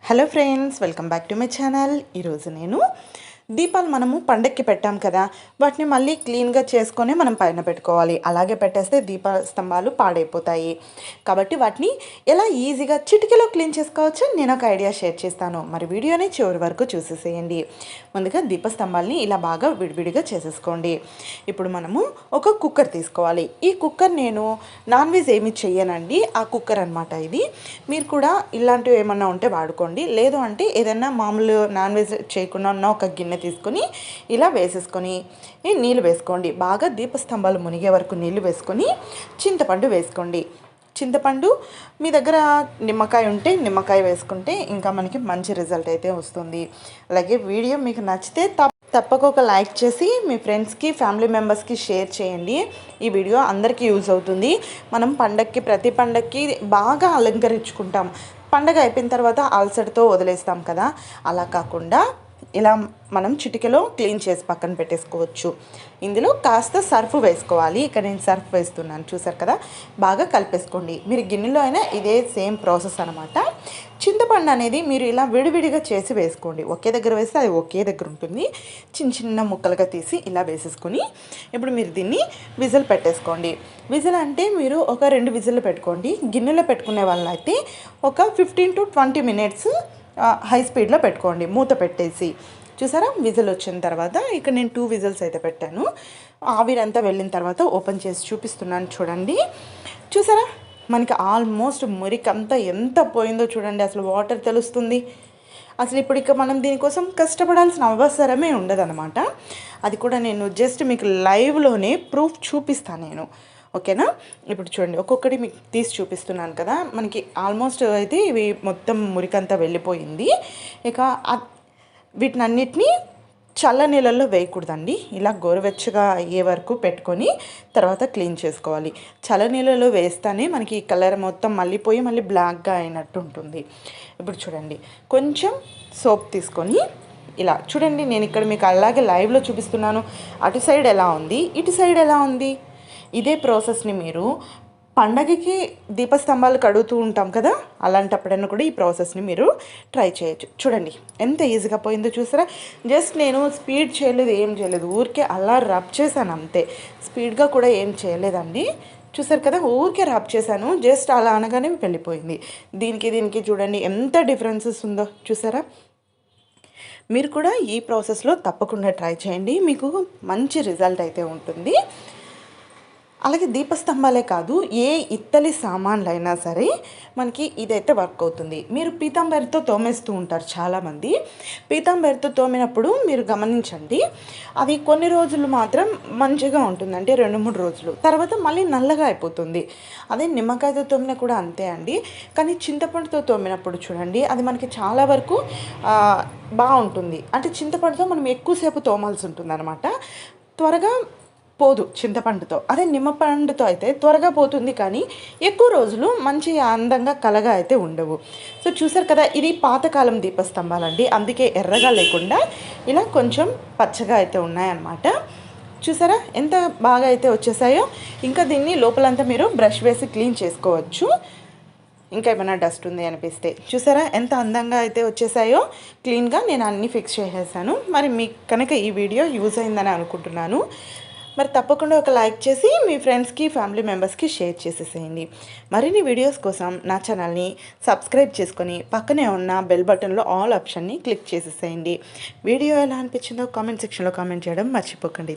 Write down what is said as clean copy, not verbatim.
Hello friends, welcome back to my channel. ఈరోజు నేను దీపాలు మనము పండక్కి పెట్టాం కదా, వాటిని మళ్ళీ క్లీన్గా చేసుకొని మనం పైన పెట్టుకోవాలి. అలాగే పెట్టేస్తే దీప స్తంభాలు పాడైపోతాయి. కాబట్టి వాటిని ఎలా ఈజీగా చిటికెలో క్లీన్ చేసుకోవచ్చో నేను ఒక ఐడియా షేర్ చేస్తాను. మరి వీడియోని చివరి వరకు చూసేసేయండి. ముందుగా దీప స్తంభాలని ఇలా బాగా విడివిడిగా చేసేసుకోండి. ఇప్పుడు మనము ఒక కుక్కర్ తీసుకోవాలి. ఈ కుక్కర్ నేను నాన్ వెజ్ ఏమి చెయ్యనండి, ఆ కుక్కర్ అనమాట ఇది. మీరు కూడా ఇలాంటివి ఏమన్నా ఉంటే వాడుకోండి. లేదు అంటే ఏదైనా మామూలు నాన్ వెజ్ చేయకుండా ఉన్న ఒక గిన్నె తీసుకొని ఇలా వేసేసుకొని నీళ్ళు వేసుకోండి. బాగా దీపస్తంభాలు మునిగే వరకు నీళ్ళు వేసుకొని చింతపండు వేసుకోండి. చింతపండు మీ దగ్గర నిమ్మకాయ ఉంటే నిమ్మకాయ వేసుకుంటే ఇంకా మనకి మంచి రిజల్ట్ అయితే వస్తుంది. అలాగే వీడియో మీకు నచ్చితే తప్పక ఒక లైక్ చేసి మీ ఫ్రెండ్స్కి, ఫ్యామిలీ మెంబర్స్కి షేర్ చేయండి. ఈ వీడియో అందరికీ యూజ్ అవుతుంది. మనం ప్రతి పండక్కి బాగా అలంకరించుకుంటాం. పండగ అయిపోయిన తర్వాత అలసటతో వదిలేస్తాం కదా, అలా కాకుండా ఇలా మనం చిటికెలో క్లీన్ చేసి పక్కన పెట్టేసుకోవచ్చు. ఇందులో కాస్త సర్ఫ్ వేసుకోవాలి. ఇక్కడ నేను సర్ఫ్ వేస్తున్నాను, చూసారు కదా. బాగా కలిపేసుకోండి. మీరు గిన్నెలో అయినా ఇదే సేమ్ ప్రాసెస్ అనమాట. చింతపండు అనేది మీరు ఇలా విడివిడిగా చేసి వేసుకోండి. ఒకే దగ్గర వేస్తే అది ఒకే దగ్గర ఉంటుంది. చిన్న చిన్న ముక్కలుగా తీసి ఇలా వేసేసుకొని ఇప్పుడు మీరు దీన్ని విజిల్ పెట్టేసుకోండి. విజిల్ అంటే మీరు ఒక 2 విజిల్లు పెట్టుకోండి. గిన్నెలో పెట్టుకునే వాళ్ళైతే ఒక 15 to 20 minutes హై స్పీడ్లో పెట్టుకోండి, మూత పెట్టేసి. చూసారా, విజిల్ వచ్చిన తర్వాత ఇక్కడ నేను 2 విజిల్స్ అయితే పెట్టాను. ఆవిరంతా వెళ్ళిన తర్వాత ఓపెన్ చేసి చూపిస్తున్నాను, చూడండి. చూసారా, మనకి ఆల్మోస్ట్ మురికంతా ఎంత పోయిందో చూడండి. అసలు వాటర్ తెలుస్తుంది. అసలు ఇప్పుడు ఇక మనం దీనికోసం కష్టపడాల్సిన అవసరమే ఉండదన్నమాట. అది కూడా నేను జస్ట్ మీకు లైవ్లోనే ప్రూఫ్ చూపిస్తాను నేను, ఓకేనా. ఇప్పుడు చూడండి, ఒక్కొక్కటి మీకు తీసి చూపిస్తున్నాను కదా. మనకి ఆల్మోస్ట్ అయితే ఇవి మొత్తం మురికంతా వెళ్ళిపోయింది. ఇక వీటినన్నిటినీ చల్ల నీళ్ళల్లో వేయకూడదండి. ఇలా గోరువెచ్చగా అయ్యే వరకు పెట్టుకొని తర్వాత క్లీన్ చేసుకోవాలి. చల్ల నీళ్ళలో వేస్తేనే మనకి కలర్ మొత్తం మళ్ళీపోయి మళ్ళీ బ్లాక్గా అయినట్టు ఉంటుంది. ఇప్పుడు చూడండి, కొంచెం సోప్ తీసుకొని ఇలా చూడండి. నేను ఇక్కడ మీకు అలాగే లైవ్లో చూపిస్తున్నాను. అటు సైడ్ ఎలా ఉంది, ఇటు సైడ్ ఎలా ఉంది. ఇదే ప్రాసెస్ని మీరు పండగకి దీపస్తంభాలు కడుగుతూ ఉంటాం కదా, అలాంటప్పుడైనా కూడా ఈ ప్రాసెస్ని మీరు ట్రై చేయొచ్చు. చూడండి ఎంత ఈజీగా పోయిందో, చూసారా. జస్ట్ నేను స్పీడ్ చేయలేదు, ఏం చేయలేదు, ఊరికే అలా రబ్ చేశాను అంతే. స్పీడ్గా కూడా ఏం చేయలేదండి. చూసారు కదా, ఊరికే రబ్ చేశాను. జస్ట్ అలా అనగానే వెళ్ళిపోయింది. దీనికి చూడండి ఎంత డిఫరెన్సెస్ ఉందో, చూసారా. మీరు కూడా ఈ ప్రాసెస్లో తప్పకుండా ట్రై చేయండి, మీకు మంచి రిజల్ట్ అయితే ఉంటుంది. అలాగే దీపస్తంభాలే కాదు, ఏ ఇత్తలి సామాన్లు అయినా సరే మనకి ఇదైతే వర్క్ అవుతుంది. మీరు పీతాంబరితో తోమేస్తూ ఉంటారు చాలామంది. పీతాంబరితో తోమినప్పుడు మీరు గమనించండి, అది కొన్ని రోజులు మాత్రం మంచిగా ఉంటుంది, అంటే 2-3 రోజులు. తర్వాత మళ్ళీ నల్లగా అయిపోతుంది. అదే నిమ్మకాయతో తోమినా కూడా అంతే అండి. కానీ చింతపండుతో తోమినప్పుడు చూడండి, అది మనకి చాలా వరకు బాగుంటుంది. అంటే చింతపండుతో మనం ఎక్కువసేపు తోమాల్సి ఉంటుంది అనమాట. త్వరగా పోదు చింతపండుతో. అదే నిమ్మపండుతో అయితే త్వరగా పోతుంది, కానీ ఎక్కువ రోజులు మంచి అందంగా కలగా అయితే ఉండవు. సో చూసారు కదా, ఇది పాతకాలం దీపస్తంభాలండి. అందుకే ఎర్రగా లేకుండా ఇలా కొంచెం పచ్చగా అయితే ఉన్నాయన్నమాట. చూసారా ఎంత బాగా అయితే వచ్చేసాయో. ఇంకా దీన్ని లోపలంతా మీరు బ్రష్ వేసి క్లీన్ చేసుకోవచ్చు, ఇంకా ఏమైనా డస్ట్ ఉంది అనిపిస్తే. చూసారా ఎంత అందంగా అయితే వచ్చేసాయో క్లీన్గా. నేను అన్నీ ఫిక్స్ చేసేసాను. మరి మీకు కనుక ఈ వీడియో యూజ్ అయిందని అనుకుంటున్నాను. మరి తప్పకుండా ఒక లైక్ చేసి మీ ఫ్రెండ్స్కి, ఫ్యామిలీ మెంబర్స్కి షేర్ చేసేసేయండి. మరిన్ని వీడియోస్ కోసం నా ఛానల్ని సబ్స్క్రైబ్ చేసుకొని పక్కనే ఉన్న బెల్ బటన్లో ఆల్ ఆప్షన్ని క్లిక్ చేసేసేయండి. వీడియో ఎలా అనిపించిందో కామెంట్ సెక్షన్లో కామెంట్ చేయడం మర్చిపోకండి.